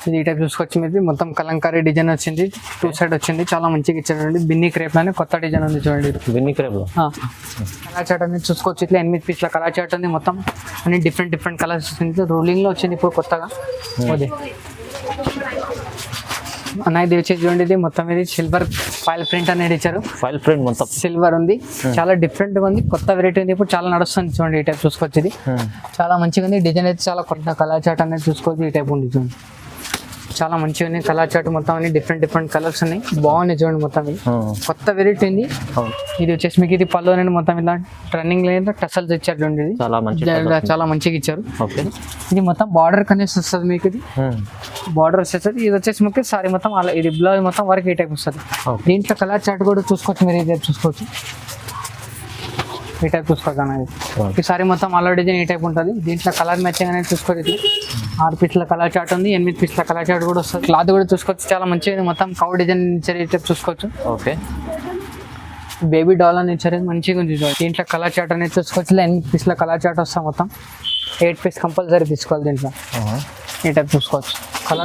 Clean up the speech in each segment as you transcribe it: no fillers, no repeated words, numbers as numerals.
ఇది ఈ టైప్ చూసుకోవచ్చు మీరు. మొత్తం కలంకారీ డిజైన్ వచ్చింది, 2 సైడ్ వచ్చింది, చాలా మంచిగా ఇచ్చారండి. బిన్నీ క్రేప్ లోనే కొత్త డిజైన్ ఉంది చూడండి. బిన్నీ క్రేప్ లో కలర్ చార్ట్ అనేది చూసుకోవచ్చు. ఇట్లా 8 పీస్ల కలర్ చార్ట్ ఉంది. మొత్తం అన్ని డిఫరెంట్ కలర్స్ వచ్చింది. రూలింగ్ లో వచ్చింది ఇప్పుడు కొత్తగా. అదే అన్న ఇది వచ్చేసి చూడండి, ఇది మొత్తం ఇది సిల్వర్ ఫైల్ ప్రింట్ అనేది ఇచ్చారు. ఫైల్ ప్రింట్ మొత్తం సిల్వర్ ఉంది, చాలా డిఫరెంట్ గా ఉంది, కొత్త వెరైటీ ఉంది, ఇప్పుడు చాలా నడుస్తుంది చూడండి. ఈ టైప్ చూసుకోవచ్చు. ఇది చాలా మంచిగా ఉంది. డిజైన్ అయితే చాలా కొత్త కలర్ చార్ట్ అనేది చూసుకోవచ్చు. ఈ టైప్ ఉంది చూడండి, చాలా మంచిగా ఉంది. కలర్ చార్ట్ మొత్తం అన్ని డిఫరెంట్ కలర్స్ ఉన్నాయి, బాగున్నాయి చూడండి. మొత్తం ఇది కొత్త వెరైటీ ఉంది. ఇది వచ్చేసి మీకు ఇది పళ్ళు అనేది మొత్తం ఇలా రన్నింగ్ లేదు, టసల్స్ ఇచ్చారు చూడండి. ఇది చాలా మంచిగా ఇచ్చారు. ఇది మొత్తం బార్డర్ కనేసి వస్తుంది మీకు. ఇది బార్డర్ వచ్చేస్తుంది. ఇది వచ్చేసి మీకు సారీ మొత్తం అలా, ఇది బ్లౌజ్ మొత్తం వరకు ఈ టైప్ వస్తుంది. దీంట్లో కలర్ చార్ట్ కూడా చూసుకోవచ్చు మీరు. ఇది చూసుకోవచ్చు, ఈ టైప్ చూసుకోవచ్చు అనేది. ఈ సారీ మొత్తం అలా డిజైన్ ఈ టైప్ ఉంటుంది. దీంట్లో కలర్ మ్యాచింగ్ అనేది చూసుకోవచ్చు. 6 పీస్ల కలర్ చార్ట్ ఉంది, 8 పీస్ల కలర్ చార్ట్ కూడా వస్తుంది. క్లాత్ కూడా చూసుకోవచ్చు, చాలా మంచిగా మొత్తం కౌ డిజైన్ ఇచ్చారు. ఈ టైప్ చూసుకోవచ్చు. ఓకే, బేబీ డాల్ అని ఇచ్చారు, మంచిగా ఉంది. దీంట్లో కలర్ చార్ట్ అనేది చూసుకోవచ్చు. 8 పీస్ల కలర్ చార్ట్ వస్తాం. మొత్తం 8 పీస్ కంపల్సరీ తీసుకోవాలి దీంట్లో. ఈ టైప్ చూసుకోవచ్చు.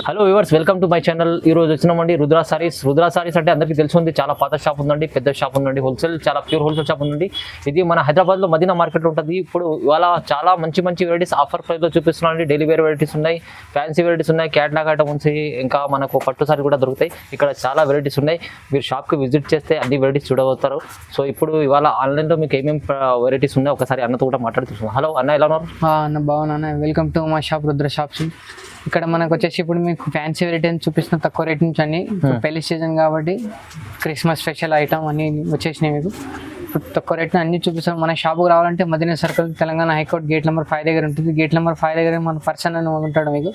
Hello viewers, welcome to my channel. ఈ రోజు వచ్చినామండి రుద్రా సారీస్. రుద్రా సారీస్ అంటే అందరికీ తెలిసింది, చాలా పాత షాప్ ఉందండి, పెద్ద షాప్ ఉందండి, హోల్సేల్, చాలా ప్యూర్ హోల్సేల్ షాప్ ఉందండి. ఇది మన హైదరాబాద్లో మదీనా మార్కెట్లో ఉంటుంది. ఇప్పుడు ఇవాళ చాలా మంచి వెరైటీస్ ఆఫర్ ప్రైస్లో చూపిస్తున్నాండి. డైలీ వేర్ వెరైటీస్ ఉన్నాయి, ఫ్యాన్సీ వెరైటీస్ ఉన్నాయి, క్యాట్లాగ్ ఐటమ్ ఉంది, ఇంకా మనకు పట్టు సారీ కూడా దొరుకుతాయి. ఇక్కడ చాలా వెరైటీస్ ఉన్నాయి. మీరు షాప్కి విజిట్ చేస్తే అన్ని వెరైటీస్ చూడబోతారు. సో ఇప్పుడు ఇవాళ ఆన్లైన్లో మీకు ఏమేమి వెరైటీస్ ఉన్నాయి ఒకసారి అన్నతో కూడా మాట్లాడుతున్నాం. హలో అన్న, ఎలా ఉన్నారు? అన్న బాగున్నా. వెల్కమ్ టు మా షాప్ రుద్ర షాప్స్. ఇక్కడ మనకు వచ్చేసి ఇప్పుడు మీకు ఫ్యాన్సీ వెరైటీ అని చూపిస్తున్న తక్కువ రేట్ నుంచి అన్ని. పెళ్లి సీజన్ కాబట్టి క్రిస్మస్ స్పెషల్ ఐటమ్ అన్ని వచ్చేసినాయి మీకు. ఇప్పుడు తక్కువ రేట్ని అన్ని చూపిస్తాం. మన షాప్కి రావాలంటే Madina circle, Telangana high court gate number 5 దగ్గర ఉంటుంది. గేట్ నెంబర్ 5 దగ్గర మన పర్సన్ అని ఉంటాడు. మీకు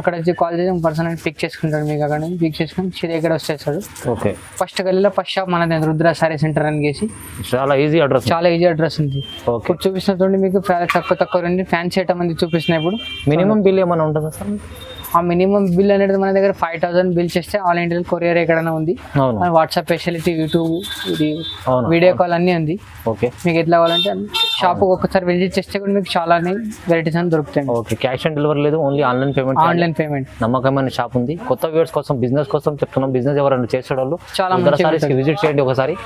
అక్కడ వచ్చి కాల్ చేసి పర్సన్ అని పిక్ చేసుకుంటాడు. మీకు అక్కడ నుంచి పిక్ చేసుకుని సీ దగ్గర వచ్చేస్తాడు. ఓకే, ఫస్ట్ గల్లీలో ఫస్ట్ షాప్ మనది రుద్ర సారీ సెంటర్ అని చేసి. చాలా ఈజీ అడ్రస్ ఉంది. ఇప్పుడు చూపిస్తున్నటువంటి మీకు తక్కువ రండి ఫ్యాన్సీ ఐటమ్ అనేది చూపిస్తున్నాయి. ఇప్పుడు మినిమం బిల్ ఏమైనా ఉంటుంది సార్? ఆ మినిమం బిల్ అనేది మన దగ్గర 5000 బిల్ చేస్తే ఆల్ ఇండియా కొరియర్ ఎక్కడైనా ఉంది. వాట్సాప్ ఫెసిలిటీ, యూట్యూబ్, ఇది వీడియో కాల్ అన్నీ ఉంది. ఓకే, మీకు ఎట్లా కావాలంటే షాప్ ఒకసారి విజిట్ చేస్తే కూడా మీకు చాలా వెరైటీస్ అని దొరుకుతాయి. ఓకే, క్యాష్ ఆన్ డెలివరీ లేదు, ఓన్లీ ఆన్లైన్ పేమెంట్. నమ్మకమైన షాప్ ఉంది. కొత్త వ్యూవర్స్ కోసం, బిజినెస్ కోసం చెప్తున్నాం. బిజినెస్ ఎవరైనా చేసేవాళ్ళు చాలా విజిట్ చేయండి ఒకసారి.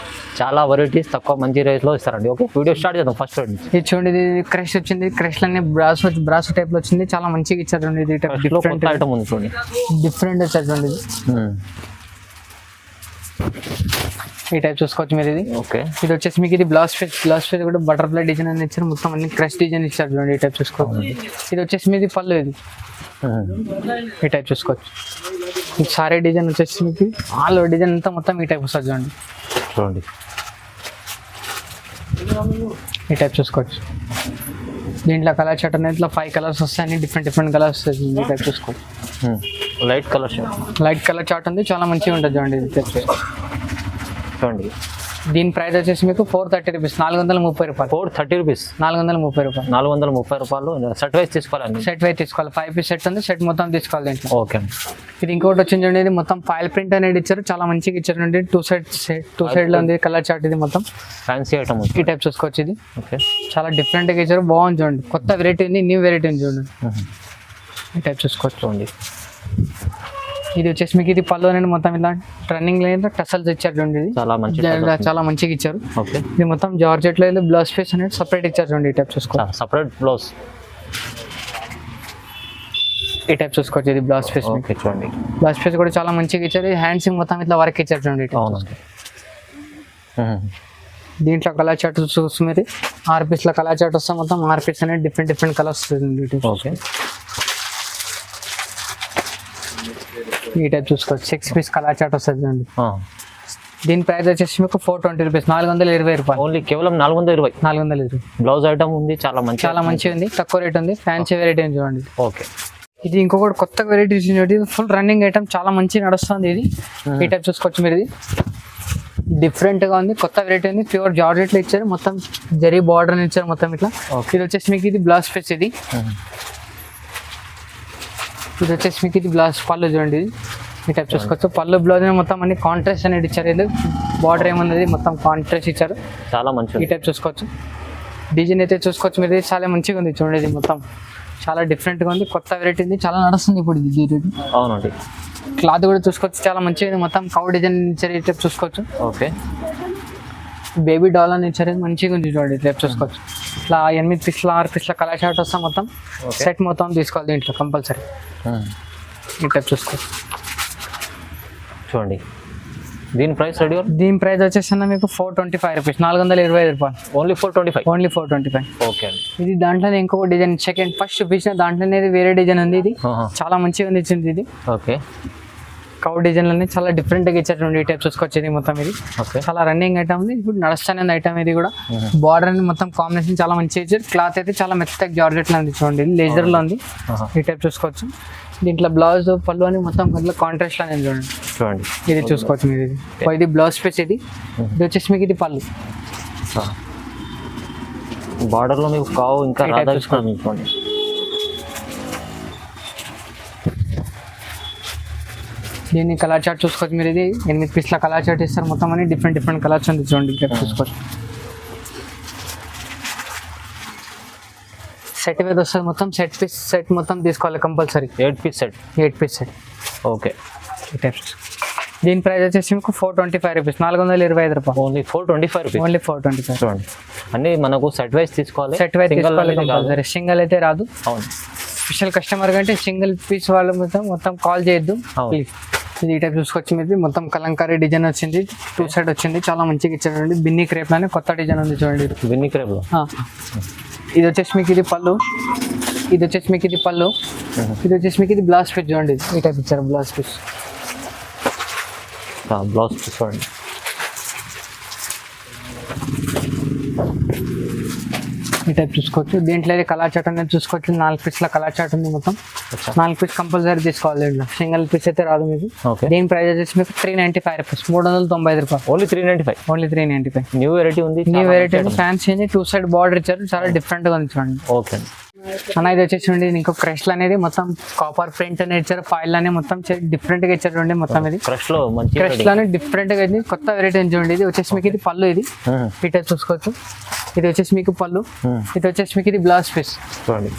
చాలా వెరైటీస్ తక్కువ మంచి రేట్ లో ఇస్తారండి. ఓకే, వీడియో స్టార్ట్ చేద్దాం. ఫస్ట్ ఇది చూడండి, ఇది క్రష్ వచ్చింది. క్రష్ లోనే బ్రాస్ టైప్ లో వచ్చింది, చాలా మంచిగా ఇచ్చారు. ఇది డిఫరెంట్ ఐటమ్ ఉంది చూడండి, డిఫరెంట్ వచ్చారు చూడండి. ఈ టైప్ చూసుకోవచ్చు మీరు. ఇది ఓకే, ఇది వచ్చేసి మీకు ఇది బ్లౌజ్ పీస్ కూడా బటర్ఫ్లై డిజైన్ అని ఇచ్చారు. మొత్తం అన్ని క్రష్ డిజైన్ ఇచ్చారు చూడండి. ఈ టైప్ చూసుకోవచ్చు. ఇది వచ్చేసి మీది పళ్ళు. ఇది ఈ టైప్ చూసుకోవచ్చు. సారీ డిజైన్ వచ్చేసి మీకు ఆల్ డిజైన్ అంతా మొత్తం ఈ టైప్ వస్తుంది చూడండి. ఈ టైప్ చూసుకోవచ్చు. దీంట్లో కలర్ చార్ట్ అనేది ఇట్లా 5 కలర్స్ వస్తాయి, అన్ని డిఫరెంట్ కలర్స్ వస్తాయి. ఈ టైప్ చూసుకోవచ్చు. లైట్ కలర్ చార్ట్ ఉంది, చాలా మంచిగా ఉంటుంది చూడండి. ఇది చూడండి. దీని ప్రైస్ వచ్చేసి మీకు 430 రూపీస్, 430 రూపాయలు. 430 రూపీస్, 430 రూపాయలు. 430 రూపాయలు. సెట్ వైజ్ తీసుకోవాలండి. సెట్ వైజ్ తీసుకోవాలి. 5 పీస్ సెట్ ఉంది, సెట్ మొత్తం తీసుకోవాలి దీంట్లో. ఓకే, ఇది ఇంకోటి వచ్చింది చూడండి. ఇది మొత్తం ఫైల్ ప్రింట్ అనేది ఇచ్చారు, చాలా మంచిగా ఇచ్చారు. 2 సైడ్ లో ఉంది కలర్ చార్ట్. ఇది మొత్తం ఫ్యాన్సీ ఐటమ్. ఈ టైప్ చూసుకోవచ్చు. ఇది ఓకే, చాలా డిఫరెంట్ గా ఇచ్చారు, బాగుంది చూడండి. కొత్త వెరైటీ ఉంది, న్యూ వెరైటీ ఉంది చూడండి. ఈ టైప్ చూసుకోవచ్చు చూడండి. ఇది వచ్చేసి మీకు ఇది పళ్ళు అనేది మొత్తం ఇలా రన్నింగ్ లేదు, టసల్స్ ఇచ్చారు చూడండి. ఇది చాలా మంచిగా ఇచ్చారు. ఇది మొత్తం జార్జెట్ లో బ్లౌజ్ పీస్ అనేది సపరేట్ ఇచ్చారు చూడండి. ఈ టైప్ చూసుకోవచ్చు. Separate blouse. ఈ టైప్ చూసుకోవచ్చు. ఇది బ్లౌజ్ పీస్ చూడండి. బ్లౌజ్ పీస్ కూడా చాలా మంచిగా ఇచ్చారు. హ్యాండ్స్ మొత్తం ఇట్లా వర్క్ ఇచ్చారు చూడండి. దీంట్లో కలర్ చార్ట్ చూస్తుంది. 6 పీస్ల కలర్ చార్ట్ వస్తాం. మొత్తం 6 పీస్ అనేది డిఫరెంట్ కలర్స్. ఈ టైప్ చూసుకోవచ్చు. 6 పీస్ కలర్ చార్ట్ వస్తుంది చూడండి. దీని ప్రైస్ వచ్చేసి మీకు 420 రూపీస్, 420 రూపాయలు. ఓన్లీ కేవలం 420. బ్లౌజ్ ఐటమ్ ఉంది, చాలా మంచిగా ఉంది, తక్కువ రేట్ ఉంది. ఫ్యాన్సీ వెరైటీ ఉంది చూడండి. ఓకే, ఇది ఇంకొకటి కొత్త వెరైటీ చూడండి. ఫుల్ రన్నింగ్ ఐటమ్, చాలా మంచిగా నడుస్తుంది. ఇది ఈ టైప్ చూసుకోవచ్చు మీరు. ఇది డిఫరెంట్ గా ఉంది, కొత్త వెరైటీ ఉంది. ప్యూర్ జార్జెట్ లో ఇచ్చారు, మొత్తం జరీ బార్డర్ ఇచ్చారు మొత్తం ఇట్లా. ఇది వచ్చేసి మీకు ఇది బ్లౌజ్ పీస్. ఇది వచ్చేసి మీకు ఇది బ్లౌజ్ పళ్ళు చూడండి. ఇది ఈ టైప్ చూసుకోవచ్చు. పళ్ళు బ్లౌజ్ మొత్తం అన్ని కాంట్రాస్ట్ అనేది ఇచ్చారు. ఇది బార్డర్ ఏమన్నది మొత్తం కాంట్రాస్ట్ ఇచ్చారు, చాలా మంచి. ఈ టైప్ చూసుకోవచ్చు. డిజైన్ అయితే చూసుకోవచ్చు మీరు, చాలా మంచిగా ఉంది చూడండి. ఇది మొత్తం చాలా డిఫరెంట్గా ఉంది, కొత్త వెరైటీ ఉంది, చాలా నడుస్తుంది ఇప్పుడు ఇది. అవునండి. క్లాత్ కూడా చూసుకోవచ్చు, చాలా మంచిగా ఉంది. మొత్తం కౌ డిజైన్ ఇచ్చారు, ఇట్లా చూసుకోవచ్చు. ఓకే. బేబీ డాల్ అని ఇచ్చారు, మంచిగా ఉంది చూడండి. ఇట్లా చూసుకోవచ్చు. ఇట్లా 8 పీస్ల 6 పీస్ల కలర్ షార్ట్ వస్తాం. మొత్తం సెట్ మొత్తం తీసుకోవాలి దీంట్లో కంపల్సరీ. ఇట్లా చూసుకోవచ్చు చూడండి. దీని ప్రైస్ రెడీ? దీని ప్రైస్ వచ్చేసి మీకు 425 రూపీస్, 425 రూపాయలు. ఓన్లీ 425. ఓన్లీ 425. ఓకే అండి. ఇది దాంట్లోనే ఇంకొక డిజైన్, ఫస్ట్ చూపించిన దాంట్లోనే వేరే డిజైన్ ఉంది. ఇది చాలా మంచిగా ఉంది ఇచ్చింది. ఇది ఓకే. కౌ డిజైన్లోనే చాలా డిఫరెంట్గా ఇచ్చారు. ఈ టైప్ చూసుకోవచ్చు. ఇది మొత్తం ఇది చాలా రన్నింగ్ ఐటమ్ ఉంది, ఇప్పుడు నడుస్తానే ఐటమ్. ఇది కూడా బార్డర్ అని మొత్తం కాంబినేషన్ చాలా మంచిగా ఇచ్చారు. క్లాత్ అయితే చాలా మెత్తగా జార్జెట్లో ఉంది చూడండి, లేజర్లో ఉంది. ఈ టైప్ చూసుకోవచ్చు. దీంట్లో బ్లౌజ్ పళ్ళు అని మొత్తం కాంట్రాస్ట్ అనేది చూడండి. ఇది చూసుకోవచ్చు మీరు. ఇది బ్లౌజ్ పీస్. ఇది వచ్చేసి మీకు ఇది పళ్ళు. బార్డర్లో మీకు కావు ఇంకా చూసుకోండి. దీన్ని కలర్ చార్ట్ చూసుకోవచ్చు మీరు. ఇది 8 పీస్ల కలర్ చార్ట్ ఇస్తారు. మొత్తం అని డిఫరెంట్ కలర్స్ ఉంది చూడండి. ఇక్కడ చూసుకోవచ్చు. సెట్ మీద వస్తుంది మొత్తం. సెట్ మొత్తం తీసుకోవాలి కంపల్సరీ. 8 piece set. ఓకే. దీని ప్రైస్ వచ్చేసి మీకు 425 రూపీస్, 425 రూపాయలు. Only 425 rupees. ఓన్లీ 425. చూడండి, అన్నీ మనకు సెట్ వైజ్ తీసుకోవాలి. సెట్ వైజ్ తీసుకోవాలి కంపల్సరీ, సింగిల్ అయితే రాదు. అవును. స్పెషల్ కస్టమర్ కంటే సింగిల్ పీస్ వాళ్ళు మొత్తం కాల్ చేయొద్దు ప్లీజ్. ఇది ఈ టైప్ చూసుకొచ్చి మీరు మొత్తం కలంకారీ డిజైన్ వచ్చింది, 2 సైడ్ వచ్చింది, చాలా మంచిగా ఇచ్చారండి. బిన్నీ క్రేప్ అని కొత్త డిజైన్ ఉంది చూడండి. బిన్నీ క్రేప్. ఇది వచ్చేసి మీకు ఇది పళ్ళు. ఇది వచ్చేసి మీకు ఇది పళ్ళు. ఇది వచ్చేసి మీకు ఇది బ్లౌజ్ పీస్ చూడండి. ఈ టైప్ ఇచ్చారు బ్లౌజ్ పీస్. బ్లౌజ్ పీస్ చూడండి. ఈ టైప్ చూసుకోవచ్చు. దీంట్లో అయితే కలర్ చాట్ అనేది చూసుకోవచ్చు. 4 పీస్ల కలర్ చాట్ ఉంది మొత్తం. 4 పీస్ కంపల్సరీ తీసుకోవాలి. సింగిల్ పీస్ అయితే రాదు మీకు. దీని ప్రైస్ వచ్చేసి మీకు 395 రూపీస్, 395 రూపాయలు. ఓన్లీ 395. ఓన్లీ 395. న్యూ వెరైటీ ఉంది. న్యూ వెరైటీ ఉంది, ఫ్యాన్సీ ఉంది, 2 సైడ్ బార్డర్ ఇచ్చారు, చాలా డిఫరెంట్గా ఉంది చూడండి. ఓకే అన్న. ఇది వచ్చేసి ఇంకో క్రష్లు అనేది మొత్తం కాపర్ ప్రింట్ అనేది ఇచ్చారు. ఫాయిల్ అనేది మొత్తం డిఫరెంట్ గా ఇచ్చారు చూడండి. మొత్తం ఇది క్రష్ లో డిఫరెంట్ గా ఇది కొత్త వెరైటీ చూడండి. ఇది వచ్చేసి మీకు ఇది పళ్ళు. ఇది ఇటే చూసుకోవచ్చు. ఇది వచ్చేసి మీకు పళ్ళు. ఇది వచ్చేసి మీకు ఇది బ్లౌజ్ పీస్ చూడండి.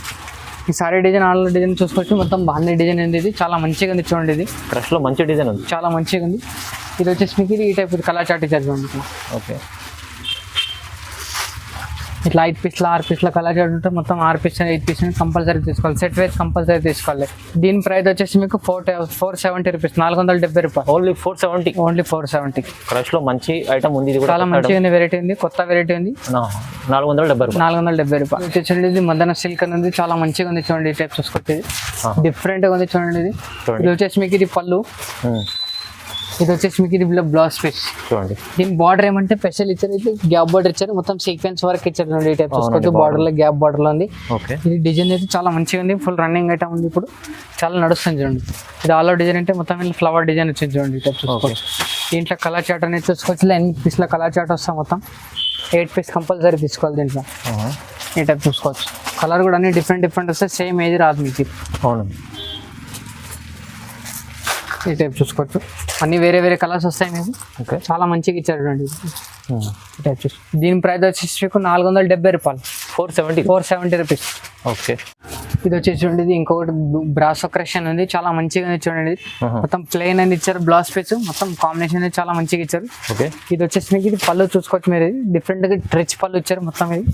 ఈ సారీ డిజైన్ ఆల్ డిజైన్ చూసుకోవచ్చు. మొత్తం బాగుంది డిజైన్ ఉంది. ఇది చాలా మంచిగా ఉంది చూడండి. ఇది క్రష్ లో మంచి డిజైన్ ఉంది, చాలా మంచిగా ఉంది. ఇది వచ్చేసి మీకు ఇది ఈ టైప్ కలర్ చాట్ ఇచ్చారు చూడండి. ఓకే. ఇట్లా 5 పీస్ల 6 పీస్ల కలర్ చాట్ ఉంటే మొత్తం 6 పీస్ 8 పీస్ కంపల్సరీ తీసుకోవాలి. సెట్ వైజ్ కంపల్సరీ తీసుకోవాలి. దీని ప్రైస్ వచ్చేసి మీకు 470 రూపీస్, 470 రూపాయలు. ఓన్లీ 470. ఓన్లీ 470. క్రష్ లో మంచి ఐటమ్ ఉంది. ఇది కూడా చాలా మంచిగా ఉంది వెరైటీ ఉంది, కొత్త వెరైటీ ఉంది. 470 రూపాయలు. 470 రూపాయలు. చూడండి ఇది మదన సిల్క్ ఉంది, చాలా మంచిగా ఉంది చూడండి. ఈ టైప్ చూసుకొచ్చేది డిఫరెంట్ గా ఉంది చూడండి. ఇది వచ్చేసి మీకు ఇది పళ్ళు. ఇది వచ్చేసి మీకు ఇది బ్లౌజ్ పీస్ చూడండి. దీని బార్డర్ ఏమంటే స్పెషల్ ఇచ్చారు. ఇది గ్యాప్ బార్డర్ ఇచ్చారు, మొత్తం సీక్వెన్స్ వర్క్ ఇచ్చారు. ఈ టైప్ చూసుకోవచ్చు. బార్డర్ లో గ్యాప్ బార్డర్ లో ఉంది. ఇది డిజైన్ అయితే చాలా మంచిగా ఉంది, ఫుల్ రన్నింగ్ ఐటమ్ ఉంది. ఇప్పుడు చాలా నడుస్తుంది చూడండి. ఇది ఆల్ అవుట్ డిజైన్ అంటే మొత్తం ఫ్లవర్ డిజైన్ వచ్చింది చూడండి. ఈ టైప్ చూసుకోవచ్చు. దీంట్లో కలర్ చాట్ అనేది చూసుకోవచ్చు. 8 పీస్ల కలర్ చాట్ వస్తాం. మొత్తం 8 పీస్ కంపల్సరీ తీసుకోవాలి దీంట్లో. ఈ టైప్ చూసుకోవచ్చు. కలర్ కూడా అన్ని డిఫరెంట్ వస్తాయి, సేమ్ ఏజ్ రాదు మీకు. అవును. ఈ టైప్ చూసుకోవచ్చు. అన్ని వేరే కలర్స్ వస్తాయి మీకు. చాలా మంచిగా ఇచ్చారు చూడండి. ఈ టైప్ చూసి దీని ప్రైస్ వచ్చేసి మీకు 470 రూపాయలు, 470 రూపీస్. ఓకే. ఇది వచ్చేసి చూడండి. ఇది ఇంకొకటి బ్రాసో క్రషన్ ఉంది, చాలా మంచిగా ఉంది చూడండి. మొత్తం ప్లెయిన్ అని ఇచ్చారు. బ్లౌజ్ పీస్ మొత్తం కాంబినేషన్ అనేది చాలా మంచిగా ఇచ్చారు. ఇది వచ్చేసి మీకు ఇది పళ్ళు చూసుకోవచ్చు మీరు. డిఫరెంట్ గా రిచ్ పళ్ళు ఇచ్చారు మొత్తం. ఇది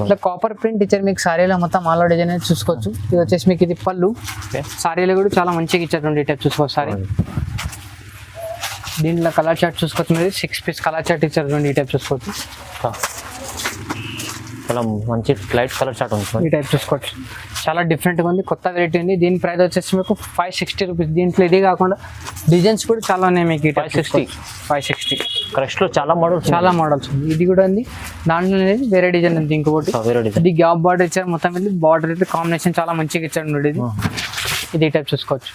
ఇట్లా కాపర్ ప్రింట్ ఇచ్చారు మీకు సారీలో మొత్తం ఆల్ డిజైన్ అనేది చూసుకోవచ్చు. ఇది వచ్చేసి మీకు ఇది పళ్ళు. సారీలో కూడా చాలా మంచిగా ఇచ్చారు. ఈ టైప్ చూసుకోవచ్చు సారీ. దీంట్లో కలర్ చార్ట్ చూసుకోవచ్చు మీరు. 6 పీస్ కలర్ చార్ట్ ఇచ్చారు చూడండి. ఈ టైప్ చూసుకోవచ్చు. చాలా మంచి లైట్ కలర్ చార్ట్ ఉంది. ఈ టైప్ చూసుకోవచ్చు. చాలా డిఫరెంట్గా ఉంది, కొత్త వెరైటీ ఉంది. దీని ప్రైస్ వచ్చేసి మీకు 560 రూపీస్. దీంట్లో ఇది కాకుండా డిజైన్స్ కూడా చాలా ఉన్నాయి మీకు. 560. క్రష్లో చాలా మోడల్స్ ఉంది. ఇది కూడా ఉంది. దాంట్లో వేరే డిజైన్ ఉంది ఇంకొకటి. ఇది గ్యాప్ బార్డర్ ఇచ్చారు మొత్తం. ఇది బార్డర్ అయితే కాంబినేషన్ చాలా మంచిగా ఇచ్చారు. ఇది ఈ టైప్ చూసుకోవచ్చు.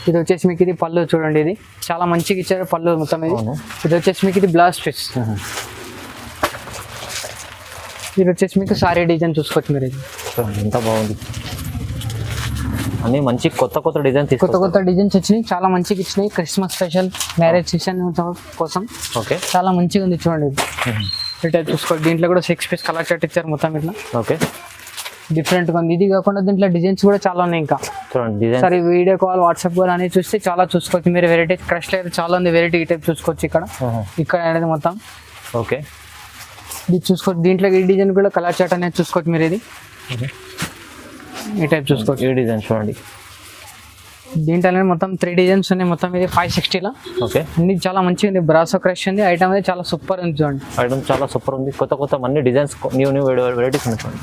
ఇది వచ్చేసి మీకు ఇది పళ్ళు చూడండి. ఇది చాలా మంచిగా ఇచ్చారు పళ్ళు మొత్తం. ఇది వచ్చేసి మీకు ఇది బ్లౌజ్ పీస్. ఇది వచ్చేసి మీకు సారీ డిజైన్ చూసుకోవచ్చు మీరు. ఇది ఎంత బాగుంది. అన్ని మంచి కొత్త కొత్త డిజైన్ కొత్త తీసుకొస్తారు. కొత్త డిజైన్స్ వచ్చినాయి, చాలా మంచిగా ఇచ్చినాయి. క్రిస్మస్ స్పెషల్ మ్యారేజ్ సీజన్ కోసం ఓకే చాలా మంచిగా ఉంది చూడండి. ఈ టైప్ చూసుకోండి. దీంట్లో కూడా 6 పీస్ కలర్ చార్ట్ ఇచ్చారు మొత్తం ఇట్లా ఓకే డిఫరెంట్గా ఉంది. ఇది కాకుండా దీంట్లో డిజైన్స్ కూడా చాలా ఉన్నాయి. ఇంకా చూడండి డిజైన్ సరే వీడియో కాల్ వాట్సాప్ కాల్ అనేది చూస్తే చాలా చూసుకోవచ్చు మీరు. వెరైటీ క్రష్లో అయితే చాలా ఉంది వెరైటీ. ఈ టైప్ చూసుకోవచ్చు ఇక్కడ అనేది మొత్తం ఓకే. ఇది చూసుకోవచ్చు. దీంట్లో ఈ డిజైన్ కూడా కలర్ చార్ట్ అనేది చూసుకోవచ్చు మీరు. ఇది ఈ టైప్ చూసుకోవచ్చు. ఈ డిజైన్ చూడండి. దీంట్లో మొత్తం 3 డిజైన్స్ ఉన్నాయి మొత్తం. ఇది 560లో ఓకే. అన్ని చాలా మంచిగా ఉంది. బ్రాసో క్రష్ ఉంది. ఐటమ్ అనేది చాలా సూపర్ ఉంది చూడండి. ఐటమ్ చాలా సూపర్ ఉంది. కొత్త కొత్త అన్ని డిజైన్స్ న్యూ వెరైటీస్ ఉన్నాయి చూడండి.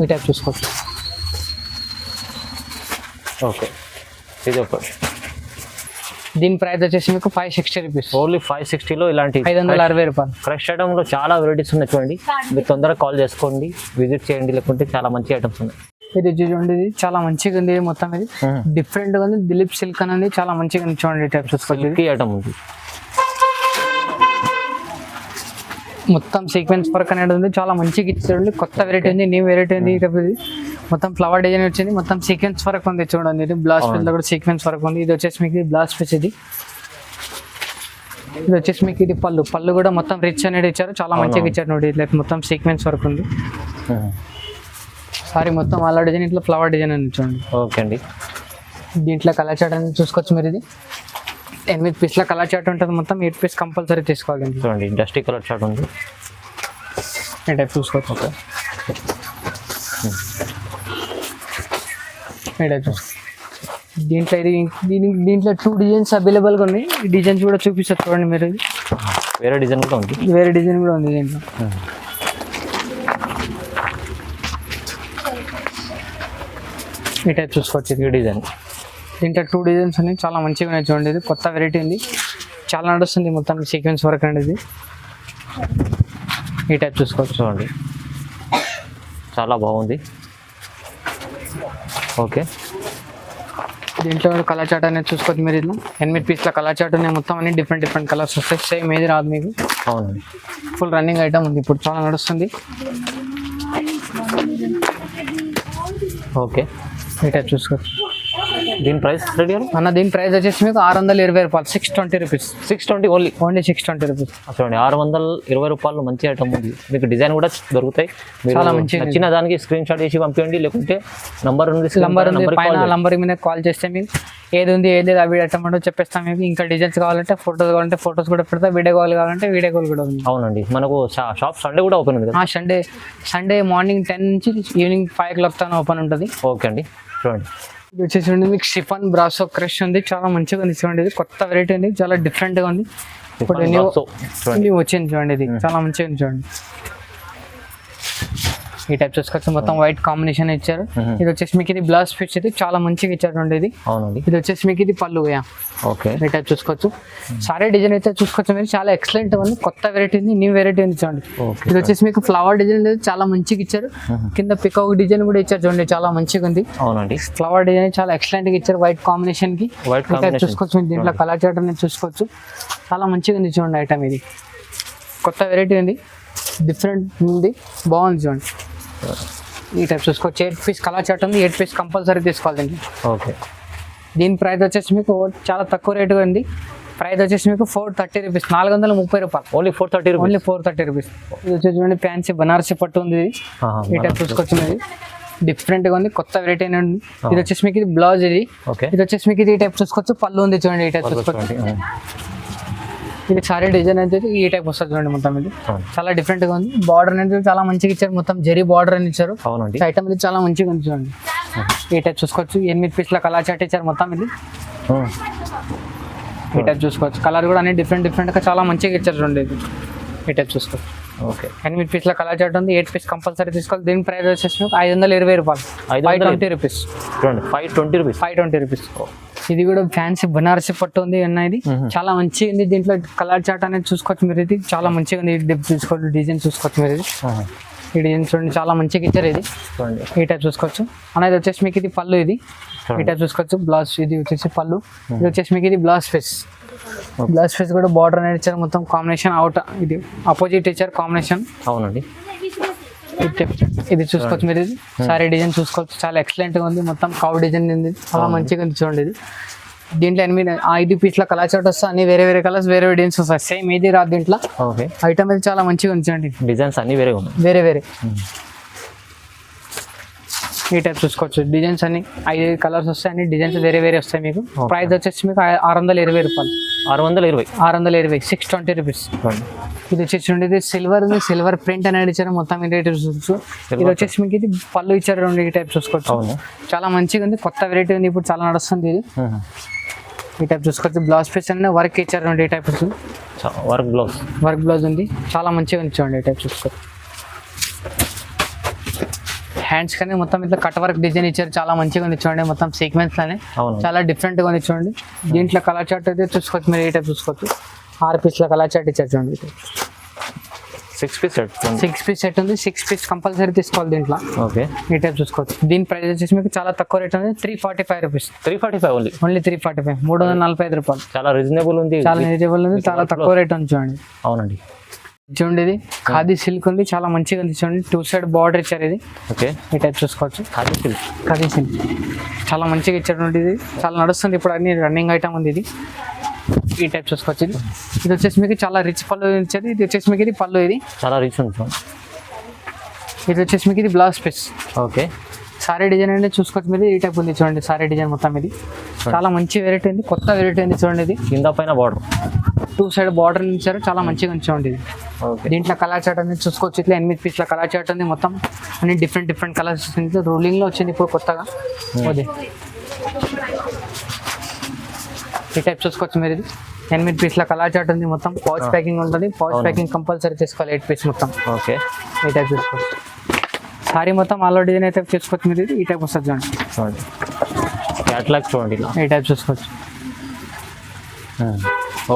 ఈ టైప్ చూసుకోవచ్చు. ఓకే. ఇది ఒకటి. దీని ప్రైస్ వచ్చేసి మీకు 560 రూపీస్. ఓన్లీ 560లో ఇలాంటి 560 రూపాయలు. ఫ్రెష్ ఐటమ్లో చాలా వెరైటీస్ ఉన్నాయి చూడండి. మీరు తొందరగా కాల్ చేసుకోండి, విజిట్ చేయండి, లేకుంటే చాలా మంచి ఐటమ్స్ ఉన్నాయి. ఇది చూడండి. ఇది చాలా మంచిగా ఉంది మొత్తం. ఇది డిఫరెంట్గా ఉంది. దిలీప్ సిల్క్ అనేది చాలా మంచిగా ఉంది చూడండి. ఈ టైప్ చూసుకోవచ్చు. సిల్కీ ఐటమ్ ఉంది. మొత్తం సీక్వెన్స్ వర్క్ అనేది ఉంది. చాలా మంచిగా ఇచ్చాడు. కొత్త వెరైటీ ఉంది, న్యూ వెరైటీ ఉంది. ఇది మొత్తం ఫ్లవర్ డిజైన్ వచ్చింది. మొత్తం సీక్వెన్స్ వర్క్ ఉంది చూడండి. ఇది బ్లౌజ్ పీస్ లో కూడా సీక్వెన్స్ వర్క్ ఉంది. ఇది వచ్చేసి మీకు బ్లౌజ్ పీస్. ఇది వచ్చేసి మీకు ఇది పళ్ళు కూడా మొత్తం రిచ్ అనేది ఇచ్చారు. చాలా మంచిగా ఇచ్చారు ನೋಡಿ. ఇట్లా మొత్తం సీక్వెన్స్ వర్క్ ఉంది. సారీ మొత్తం అలా డిజైన్ ఇట్లా ఫ్లవర్ డిజైన్ అని చూడండి. ఓకే అండి. దీంట్లో కలర్ చార్ట్ అనేది చూసుకోవచ్చు మీరు. ఇది 8 పీస్ల కలర్ చార్ట్ ఉంటుంది మొత్తం. 8 పీస్ కంపల్సరీ తీసుకోవాలి. చూడండి డస్టీ కలర్ చార్ట్ ఉంది. ఈ టైప్ చూసుకోవచ్చు. ఓకే. ఈ టైప్ దీంట్లో దీంట్లో 2 డిజైన్స్ అవైలబుల్గా ఉన్నాయి. ఈ డిజైన్స్ కూడా చూపిస్తారు చూడండి మీరు. వేరే డిజైన్ కూడా ఉంది. వేరే డిజైన్ కూడా ఉంది దీంట్లో. ఈ టైప్ చూసుకోవచ్చు. ఈ డిజైన్ దీంట్లో 2 డిజైన్స్ ఉన్నాయి. చాలా మంచిగా ఉన్నాయి చూడండి. ఇది కొత్త వెరైటీ ఉంది. చాలా నడుస్తుంది మొత్తం సీక్వెన్స్ వర్క్ అనేది. ఈ టైప్ చూసుకోవచ్చు. చూడండి చాలా బాగుంది. ఓకే. దీంట్లో కలర్ చార్ట్ అనేది చూసుకోవచ్చు మీరు. ఇట్లా 8 పీస్ల కలర్ చార్ట్ ఉన్నాయి మొత్తం. అన్ని డిఫరెంట్ కలర్స్ వస్తాయి. సేమ్ ఏది రాదు మీకు. అవునండి. ఫుల్ రన్నింగ్ ఐటమ్ ఉంది ఇప్పుడు. చాలా నడుస్తుంది. ఓకే. ఈ టైప్ చూసుకోవచ్చు. దీని ప్రైస్ రెడీ అన్న దీని ప్రైస్ వచ్చేసి మీకు 620 రూపాయలు. 620 రూపీస్. 620 only 620 rupees. చూడండి 620 రూపాయలు మంచి ఐటమ్ ఉంది. మీకు డిజైన్ కూడా దొరుకుతాయి. చాలా మంచి నచ్చిన దానికి స్క్రీన్ షాట్ చేసి పంపించండి, లేకుంటే నంబర్ ఉంది పైన నంబర్ మీద కాల్ చేస్తే మీకు ఏది ఉంది ఏది లేదు అవి ఐటమ్ చెప్పేస్తాం మీకు. ఇంకా డిజైన్స్ కావాలంటే ఫోటోస్ కావాలంటే ఫోటోస్ కూడా పెడతా. వీడియో కాల్ కావాలంటే వీడియో కాల్ కూడా ఉంది. అవునండి. మనకు షాప్ సండే కూడా ఓపెన్ ఉంది కదా? సండే మార్నింగ్ 10 నుంచి ఈవినింగ్ 5 o'clock తన ఓపెన్ ఉంటుంది. ఓకే అండి. చూడండి ఇది వచ్చేసి మీకు షిఫాన్ బ్రాసో క్రష్ ఉంది. చాలా మంచిగా ఉంది చూడండి. ఇది కొత్త వెరైటీ ఉంది. చాలా డిఫరెంట్గా ఉంది. ఇప్పుడు న్యూ వచ్చింది చూడండి. ఇది చాలా మంచిగా ఉంది చూడండి. ఈ టైప్ చూసుకోవచ్చు. మొత్తం వైట్ కాంబినేషన్ ఇచ్చారు. ఇది వచ్చేసి మీకు ఇది బ్లౌజ్ పీస్. ఇది చాలా మంచిగా ఇచ్చారు చూడండి. ఇది అవునండి. ఇది వచ్చేసి మీకు ఇది పళ్ళు. ఓకే. ఈ టైప్ చూసుకోవచ్చు. సారీ డిజైన్ అయితే చూసుకోవచ్చు మీరు. చాలా ఎక్సలెంట్ ఉంది. కొత్త వెరైటీ ఉంది, న్యూ వెరైటీ ఉంది చూడండి. ఇది వచ్చేసి మీకు ఫ్లవర్ డిజైన్ చాలా మంచిగా ఇచ్చారు. కింద పికాక్ డిజైన్ కూడా ఇచ్చారు చూడండి. చాలా మంచిగా ఉంది. అవునండి. ఫ్లవర్ డిజైన్ చాలా ఎక్సలెంట్ గా ఇచ్చారు. వైట్ కాంబినేషన్ కి చూసుకోవచ్చు. దీంట్లో కలర్ చార్ట్ అనేది చూసుకోవచ్చు. చాలా మంచిగా ఉంది చూడండి. ఐటమ్ ఇది కొత్త వెరైటీ ఉంది, డిఫరెంట్ ఉంది, బాగుంది చూడండి. ఈ టైప్ చూసుకోవచ్చు. 8 పీస్ కలర్ చార్ట్ ఉంది. 8 పీస్ కంపల్సరీ తీసుకోవాలి దీనికి. ఓకే. దీని ప్రైస్ వచ్చేసి మీకు చాలా తక్కువ రేటుగా ఉంది. ప్రైస్ వచ్చేసి మీకు 430 రూపీస్. 430 రూపాయలు. Only 430 rupees. Only 430 rupees. ఇది వచ్చేసి చూడండి ఫ్యాన్సీ బనారసి పట్టు ఉంది. ఈ టైప్ చూసుకోవచ్చు మీరు. డిఫరెంట్గా ఉంది, కొత్త వెరైటీ ఉంది. ఇది వచ్చేసి మీకు ఇది బ్లౌజ్. ఇది ఓకే. ఇది వచ్చేసి మీకు ఇది ఈ టైప్ చూసుకోవచ్చు. పళ్ళు ఉంది చూడండి. ఈ టైప్ చూసుకోవచ్చు. ఇది సారీ డిజైన్ అయితే ఈ టైప్ వస్తుంది చూడండి. మొత్తం ఇది చాలా డిఫరెంట్ గా ఉంది. బార్డర్ అనేది చాలా మంచిగా ఇచ్చారు. మొత్తం జరీ బార్డర్ అని ఇచ్చారు. అవునండి. ఐటమ్ ఇది చాలా మంచిగా ఉంది చూడండి. ఈ టైప్ చూసుకోవచ్చు. 8 పీస్ల కలర్ చార్ట్ ఇచ్చారు మొత్తం. ఇది ఈ టైప్ చూసుకోవచ్చు. కలర్ కూడా అన్ని డిఫరెంట్ గా చాలా మంచిగా ఇచ్చారు చూడండి. ఇది ఈ టైప్ చూసుకోవచ్చు. ఓకే. 8 పీస్ల కలర్ చార్ట్ ఉంది. 8 పీస్ కంపల్సరీ తీసుకోవాలి. దీని ప్రైస్ వచ్చేసి 520 రూపాయలు. 520 రూపీస్. చూడండి 520 రూపీస్. 520 రూపీస్. ఇది కూడా ఫ్యాన్సీ బనారసి పట్టు ఉంది అన్నది. చాలా మంచిగా ఉంది. దీంట్లో కలర్ చార్ట్ అనేది చూసుకోవచ్చు మీరు. ఇది చాలా మంచిగా ఉంది. డెప్త్ చూసుకోవచ్చు. డిజైన్ చూసుకోవచ్చు మీరు. ఇది ఈ డిజైన్ చూడండి. చాలా మంచిగా ఇచ్చారు. ఇది చూడండి. ఈ టైప్ చూసుకోవచ్చు. అనేది వచ్చేసి మీకు ఇది పళ్ళు. ఇది ఈ టైప్ చూసుకోవచ్చు. బ్లౌజ్ ఇది వచ్చేసి పళ్ళు. ఇది వచ్చేసి మీకు ఇది బ్లౌజ్ పీస్. బ్లౌజ్ పీస్ కూడా బార్డర్ అనేది ఇచ్చారు. మొత్తం కాంబినేషన్ అవుట్ ఇది అపోజిట్ ఇచ్చారు కాంబినేషన్. అవునండి. ఇది చూసుకోవచ్చు మీరు, ఇది సారీ డిజైన్ చూసుకోవచ్చు, చాలా ఎక్సలెంట్ గా ఉంది. మొత్తం కౌ డిజైన్ ఉంది, చాలా మంచిగా ఉంది చూడండి. ఇది దీంట్లో 5 పీస్ల కలర్ చార్ట్ వస్తాయి, అన్ని వేరే వేరే కలర్స్ వేరే వేరే డిజైన్స్ వస్తాయి. సేమ్ ఇది రాదు దీంట్లో. ఓకే, ఐటమ్ అయితే చాలా మంచిగా ఉంది చూడండి. డిజైన్స్ అన్ని వేరే ఉన్నాయి, వేరే వేరే ఈ టైప్ చూసుకోవచ్చు. డిజైన్స్ అన్ని 5 కలర్స్ వస్తాయి, అన్ని డిజైన్స్ వేరే వేరే వస్తాయి. మీకు ప్రైస్ వచ్చేసి మీకు 620 రూపాయలు. 620 620 రూపీస్. ఇది వచ్చేసి ఇది సిల్వర్ ఉంది, సిల్వర్ ప్రింట్ అనేది ఇచ్చారు. మొత్తం ఇది చూసుకోవచ్చు. ఇది వచ్చేసి మీకు ఇది పళ్ళు ఇచ్చారు రెండు, ఈ టైప్ చూసుకోవచ్చు. చాలా మంచిగా ఉంది, కొత్త వెరైటీ ఉంది, ఇప్పుడు చాలా నడుస్తుంది ఇది. ఈ టైప్ చూసుకోవచ్చు. బ్లౌజ్ పీస్ అనే వర్క్ ఇచ్చారు రెండు, ఈ టైప్ వస్తుంది. వర్క్ బ్లౌజ్ ఉంది, చాలా మంచిగా ఉంది చూడండి. ఈ టైప్ చూసుకోవచ్చు. హ్యాండ్స్ కానీ మొత్తం ఇట్లా కట్ వర్క్ డిజైన్ ఇచ్చారు, చాలా మంచిగా ఉంది చూడండి. మొత్తం సీక్వెన్స్ లానే చాలా డిఫరెంట్ గా ఉంది చూడండి. దీంట్లో కలర్ చార్ట్ అయితే చూసుకోవచ్చు మీరు, ఈ టైప్ చూసుకోవచ్చు. 6 పీస్ల కలర్ చార్ట్ ఇచ్చారు చూడండి. 6 పీస్ సెట్ ఉంది, 6 పీస్ కంపల్సరీ తీసుకోవాలి దీంట్లో. ఓకే, ఈ టైప్ చూసుకోవచ్చు. దీని ప్రైస్ వచ్చేసి మీకు చాలా తక్కువ రేట్ ఉంది, 345 రూపీస్. 345 ఓన్లీ 345, 345 రూపాయలు. చాలా రీజనబుల్ ఉంది, చాలా తక్కువ రేట్ ఉంది చూడండి. అవునండి, చూడండి. ఇది ఖాదీ సిల్క్ ఉంది, చాలా మంచిగా ఉంది చూడండి. 2 సైడ్ బార్డర్ ఇచ్చారు ఇది. ఓకే, ఈ టైప్ చూసుకోవచ్చు. ఖాదీ సిల్క్ చాలా మంచిగా ఇచ్చారు. ఇది చాలా నడుస్తుంది ఇప్పుడు, అన్ని రన్నింగ్ ఐటమ్ ఉంది ఇది. ఈ టైప్ చూసుకోవచ్చు. ఇది వచ్చేసి మీకు చాలా రిచ్ పళ్ళు ఇచ్చారు. ఇది వచ్చేసి మీకు ఇది పళ్ళు, ఇది చాలా రిచ్ ఉంది. ఇది వచ్చేసి మీకు ఇది blouse piece. Okay, sari design అనేది చూసుకోవచ్చు మీరు, ఈ టైప్ ఉంది చూడండి. సారీ డిజైన్ మొత్తం ఇది చాలా మంచి వెరైటీ ఉంది, కొత్త వెరైటీ ఉంది చూడండి. ఇది కింద పైన బార్డర్, 2 సైడ్ బార్డర్ ఇచ్చారు, చాలా మంచిగా ఉంది చూడండి. ఇది దీంట్లో కలర్ చార్ట్ అనేది చూసుకోవచ్చు. ఇట్లా 8 పీస్ల కలర్ చార్ట్ ఉంది, మొత్తం అన్ని డిఫరెంట్ కలర్స్ రూలింగ్ లో వచ్చింది ఇప్పుడు కొత్తగా. అదే ఈ టైప్ చూసుకోవచ్చు మీరు. ఇది 8 పీస్ల కలర్ చార్ట్ ఉంది, మొత్తం పౌచ్ ప్యాకింగ్ ఉంటుంది. పౌచ్ ప్యాకింగ్ కంపల్సరీ తీసుకోవాలి, 8 పీస్ మొత్తం. ఓకే, ఈ టైప్ చూసుకోవచ్చు. సారీ మొత్తం ఆల్ డిజైన్ అయితే చూసుకోవచ్చు మీరు. ఈ టైప్ వస్తుంది చూడండి. క్యాటలాగ్ చూడండి, ఈ టైప్ చూసుకోవచ్చు.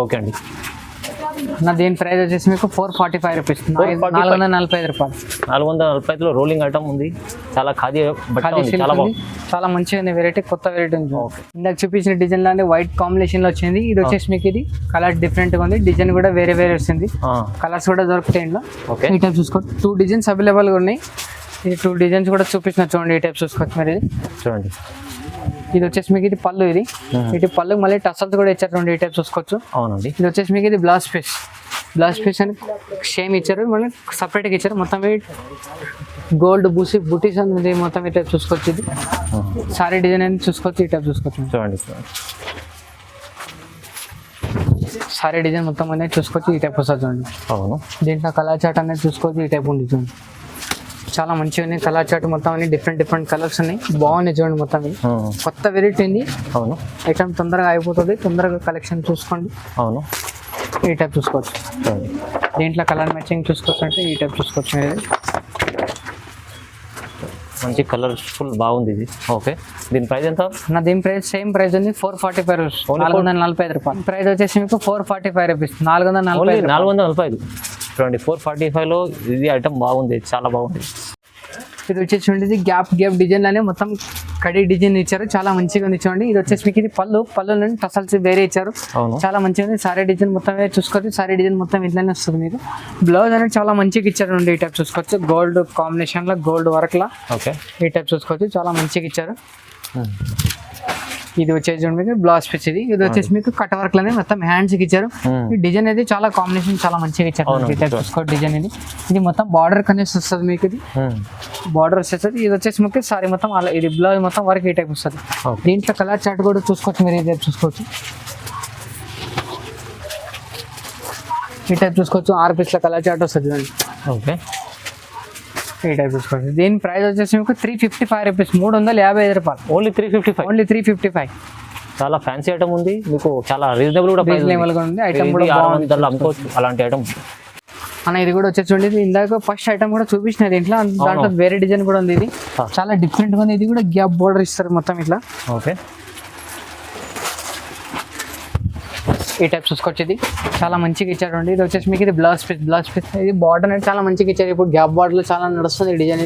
ఓకే అండి, నా దీని ప్రైస్ వచ్చేసి మీకు 445 రూపీస్, 445 రూపాయలు. 445లో రోలింగ్ ఐటమ్ ఉంది, చాలా ఖాదీ చాలా బాగుంది, చాలా మంచిగా ఉంది వెరైటీ, కొత్త వెరైటీ ఉంది. ఇందాక చూపించిన డిజైన్ లో వైట్ కాంబినేషన్ లో వచ్చింది. ఇది వచ్చేసి మీకు ఇది కలర్ డిఫరెంట్ గా ఉంది, డిజైన్ కూడా వేరే వేరే వస్తుంది, కలర్స్ కూడా దొరుకుతాయి ఇందులో. ఈ టైప్ చూసుకోండి. 2 డిజైన్స్ అవైలబుల్ గా ఉన్నాయి. ఇది 2 డిజైన్స్ కూడా చూపించిన చూడండి. ఈ టైప్ చూసుకోవచ్చు మరి. ఇది చూడండి. ఇది వచ్చేసి మీకు ఇది పళ్ళు, ఇది ఇటు పళ్ళు మళ్ళీ టసల్స్ కూడా ఇచ్చారు రెండు, ఈ టైప్ చూసుకోవచ్చు. అవునండి. ఇది వచ్చేసి మీకు ఇది బ్లౌజ్ పీస్ అని సేమ్ ఇచ్చారు, మళ్ళీ సపరేట్గా ఇచ్చారు. మొత్తం గోల్డ్ బుటీస్ అనేది మొత్తం ఈ టైప్ చూసుకోవచ్చు. ఇది సారీ డిజైన్ అనేది చూసుకోవచ్చు, ఈ టైప్ చూసుకోవచ్చు చూడండి. సారీ డిజైన్ మొత్తం అనేది చూసుకోవచ్చు, ఈ టైప్ వస్తుంది చూడండి. అవును, దీంట్లో కలర్ చార్ట్ అనేది చూసుకోవచ్చు, ఈ టైప్ ఉంది చూడండి. చాలా మంచిగా ఉన్నాయి కలర్ చార్ట్ మొత్తం అన్ని డిఫరెంట్ కలర్స్ ఉన్నాయి, బాగున్నాయి చూడండి. మొత్తం కొత్త వెరైటీ ఉంది. అవును, ఐటమ్ తొందరగా అయిపోతుంది, తొందరగా కలెక్షన్ చూసుకోండి. అవును, ఈ టైప్ చూసుకోవచ్చు. దీంట్లో కలర్ మ్యాచింగ్ చూసుకోవచ్చు అంటే ఈ టైప్ చూసుకోవచ్చు. మంచి కలర్ఫుల్ బాగుంది ఇది. ఓకే, దీని ప్రైస్ ఎంత? నా దీని ప్రైస్ సేమ్ ప్రైస్ ఉంది, 445 రూపీస్, 445 రూపాయలు. ప్రైస్ వచ్చేసి మీకు 445 రూపీస్, 445. చూడండి, 445లో ఇది ఐటమ్ బాగుంది, చాలా బాగుంది. ఇది వచ్చేసి చూడండి, గ్యాప్ డిజైన్ అనే మొత్తం కడి డిజైన్ ఇచ్చారు, చాలా మంచిగా ఉంది చూడండి. ఇది వచ్చేసి మీకు ఇది పళ్ళు టసల్స్ వేరే ఇచ్చారు, చాలా మంచిగా ఉంది. సారీ డిజైన్ మొత్తం చూసుకోవచ్చు, సారీ డిజైన్ మొత్తం ఇట్లానే వస్తుంది మీకు. బ్లౌజ్ అనేది చాలా మంచిగా ఇచ్చారు, ఈ టైప్ చూసుకోవచ్చు. గోల్డ్ కాంబినేషన్ లో గోల్డ్ వర్క్ లా ఈ టైప్ చూసుకోవచ్చు, చాలా మంచిగా ఇచ్చారు. ఇది వచ్చేసి చూడండి మీకు బ్లౌజ్ పీస్. ఇది వచ్చేసి మీకు కట్ వర్క్ లోనే మొత్తం హ్యాండ్స్ కి ఇచ్చారు. ఈ డిజైన్ అయితే చాలా కాంబినేషన్ చాలా మంచిగా ఇచ్చారు. చూసుకోండి డిజైన్ ఇది మొత్తం బార్డర్ కనేసి వస్తుంది మీకు. ఇది బార్డర్ వచ్చేస్తుంది. ఇది వచ్చేసి మీకు సారీ మొత్తం అలా, ఇది బ్లౌజ్ మొత్తం వర్క్ ఈ టైప్ వస్తుంది. దీంట్లో కలర్ చార్ట్ కూడా చూసుకోవచ్చు మీరు, ఈ టైప్ చూసుకోవచ్చు. ఈ టైప్ చూసుకోవచ్చు, 6 పీస్ల కలర్ చార్ట్ వస్తుంది చూడండి. ఓకే, ఈ టైప్ చూసుకోవచ్చు. దీని ప్రైస్ వచ్చేసి మీకు 355 రూపీస్, 355 రూపాయలు. ఓన్లీ 355. చాలా ఫ్యాన్సీ ఐటమ్ ఉంది మీకు, చాలా రీజనబుల్ కూడా ఉంది. ఐటమ్ కూడా అమ్ముకోవచ్చు అలాంటి ఐటమ్ అన్న. ఇది కూడా వచ్చేసి చూడండి, ఇందాక ఫస్ట్ ఐటమ్ కూడా చూపించిన దీంట్లో, దాంట్లో వేరే డిజైన్ కూడా ఉంది. ఇది చాలా డిఫరెంట్ గా ఉంది. ఇది కూడా గ్యాప్ బోర్డర్ ఇస్తారు మొత్తం ఇట్లా. ఓకే, ఈ టైప్ చూసుకోవచ్చు. ఇది చాలా మంచిగా ఇచ్చారు. ఇది వచ్చేసి మీకు ఇది బ్లౌజ్ పీస్. ఇది బార్డర్ అనేది చాలా మంచిగా ఇచ్చారు. ఇప్పుడు గ్యాప్ బార్డర్ లో చాలా నడుస్తుంది డిజైన్.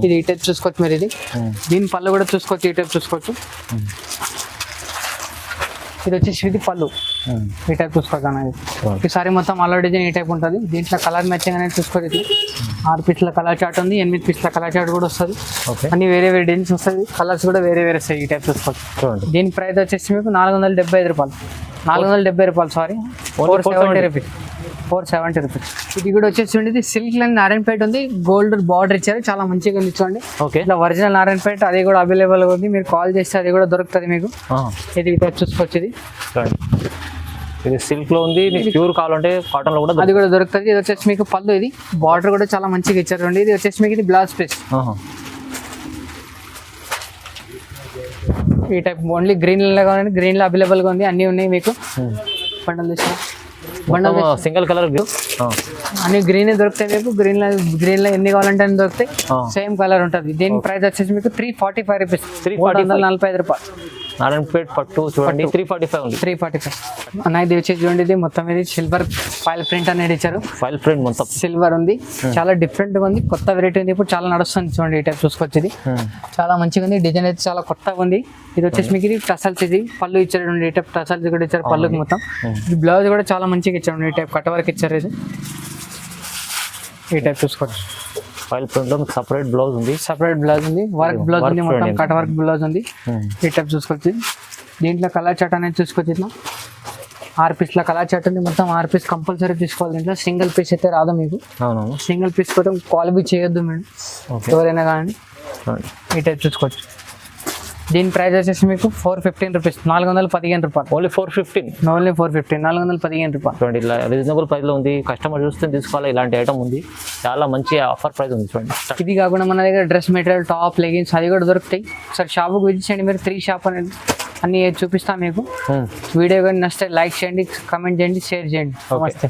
ఇది ఈ టైప్ చూసుకోవచ్చు మీరు. ఇది దీని పళ్ళు కూడా చూసుకోవచ్చు, ఈ టైప్ చూసుకోవచ్చు. ఇది వచ్చేసి ఇది పళ్ళు ఈ టైప్ చూసుకోవచ్చు అనేది. ఈ సారీ మొత్తం ఆల్ డిజైన్ ఈ టైప్ ఉంటుంది. దీంట్లో కలర్ మ్యాచింగ్ అనేది చూసుకోవచ్చు. 6 పీస్ల కలర్ చార్ట్ ఉంది, 8 పీస్ల కలర్ చార్ట్ కూడా వస్తుంది. అన్ని వేరే వేరే డిజైన్స్ వస్తుంది, కలర్స్ కూడా వేరే వేరే వస్తాయి. ఈ టైప్ చూసుకోవచ్చు. చూడండి దీని ప్రైస్ వచ్చేసి మీకు 475 రూపాయలు. 470 రూపాయలు సారీ, 470 రూపీస్. 470 రూపీస్. ఇది కూడా వచ్చేసి ఉండేది సిల్క్ లైన్ నారాయణపేట ఉంది, గోల్డ్ బార్డర్ ఇచ్చారు, చాలా మంచిగా ఉంది చూడండి. ఓకే ఇట్లా ఒరిజినల్ నారాయణపేట అది కూడా అవైలబుల్ ఉంది. మీరు కాల్ చేస్తే అది కూడా దొరుకుతుంది మీకు. ఇది ఇట్లా చూసుకోవచ్చు. ఇది చూడండి ఇది సిల్క్ లో ఉంది, మీకు ప్యూర్ కావాలంటే కాటన్ లో కూడా అది కూడా దొరుకుతుంది. ఇది వచ్చేసి మీకు పళ్ళు, ఇది బార్డర్ కూడా చాలా మంచిగా ఇచ్చారు. ఇది వచ్చేసి మీకు ఇది బ్లౌజ్ పీస్. ఈ టైప్ ఓన్లీ గ్రీన్ లో కావాలంటే గ్రీన్ లో అవైలబుల్ గా ఉంది, అన్ని ఉన్నాయి మీకు. బండల్ బండల్ సింగిల్ కలర్ అన్ని గ్రీన్ దొరుకుతాయి మీకు. గ్రీన్ లో ఎన్ని కావాలంటే అన్ని దొరుకుతాయి, సేమ్ కలర్ ఉంటుంది. దీని ప్రైస్ వచ్చేసి మీకు 345 రూపీస్, 345 రూపాయలు. నారాయణపేట పట్టు చూడండి 345 ఉంది. 345 అన్న. ఇది వచ్చేసి చూడండి, ఇది మొత్తం ఇది సిల్వర్ ఫైల్ ప్రింట్ అనేది ఇచ్చారు. ఫైల్ ప్రింట్ మొత్తం సిల్వర్ ఉంది, చాలా డిఫరెంట్ గా ఉంది, కొత్త వెరైటీ ఉంది, ఇప్పుడు చాలా నడుస్తుంది చూడండి. ఈ టైప్ చూసుకోవచ్చు. ఇది చాలా మంచిగా ఉంది, డిజైన్ అయితే చాలా కొత్తగా ఉంది. ఇది వచ్చేసి మీకు ఇది టసల్స్, ఇది పళ్ళు ఇచ్చారు. ఈ టైప్ టసల్స్ కూడా ఇచ్చారు పళ్ళుకి మొత్తం. ఇది బ్లౌజ్ కూడా చాలా మంచిగా ఇచ్చారు. ఈ టైప్ కట్ వర్క్ ఇచ్చారు. ఇది ఈ టైప్ చూసుకోవచ్చు. ఫైల్ ప్రింట్ లో సపరేట్ బ్లౌజ్ ఉంది, సపరేట్ బ్లౌజ్ ఉంది, వర్క్ బ్లౌజ్ ఉంది, మొత్తం కట్ వర్క్ బ్లౌజ్ ఉంది. ఈ టైప్ చూసుకోవచ్చు. దీంట్లో కలర్ చార్ట్ అనేది చూసుకోవచ్చు. ఇట్లా 6 పీస్ల కలర్ చార్ట్ ఉంది, మొత్తం 6 పీస్ కంపల్సరీ తీసుకోవాలి. దీంట్లో సింగిల్ పీస్ అయితే రాదు మీకు. అవునవును, సింగిల్ పీస్ కూడా క్వాలిటీ చేయొద్దు మేడం, ఎవరైనా కానీ. ఈ టైప్ చూసుకోవచ్చు. దీని ప్రైస్ వచ్చేసి మీకు 415 రూపీస్, 415 రూపాయలు. ఓన్లీ 415. ఓన్లీ 415, 415 రూపాయలు. చూడండి ఇలా రీజనబుల్ ప్రైస్ లో ఉంది, కస్టమర్ చూస్తే తీసుకోవాలి. ఇలాంటి ఐటమ్ ఉంది, చాలా మంచి ఆఫర్ ప్రైస్ ఉంది చూడండి. ఇది కాకుండా మన దగ్గర డ్రెస్ మెటీరియల్, టాప్, లెగిన్స్ అది కూడా దొరుకుతాయి. ఒకసారి షాప్కి విజిట్ చేయండి మీరు. 3 షాప్ అనేది అన్ని చూపిస్తాం మీకు. వీడియో కానీ నచ్చితే లైక్ చేయండి, కమెంట్ చేయండి, షేర్ చేయండి. నమస్తే.